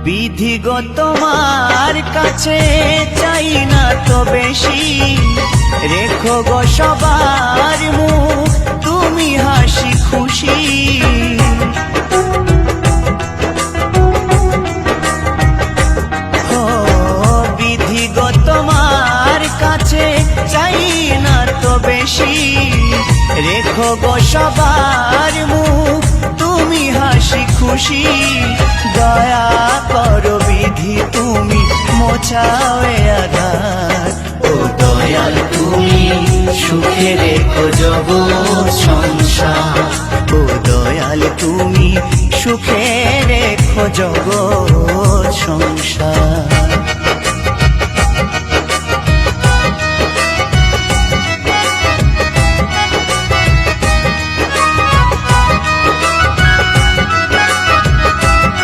বিধি গো তোমার কাছে চাই না তো বেশি, রেখো গো সবার মুখ তুমি হাসি খুশি। ও বিধি গো তোমার কাছে চাই না তো বেশি, রেখো গো সবার মুখ তুমি হাসি খুশি। দয়া করো বিধি তুমি মোছাও এ আধার, ও দয়াল তুমি সুখে রেখো জগৎ সংসার, ও দয়াল তুমি সুখে রেখো জগৎ সংসার।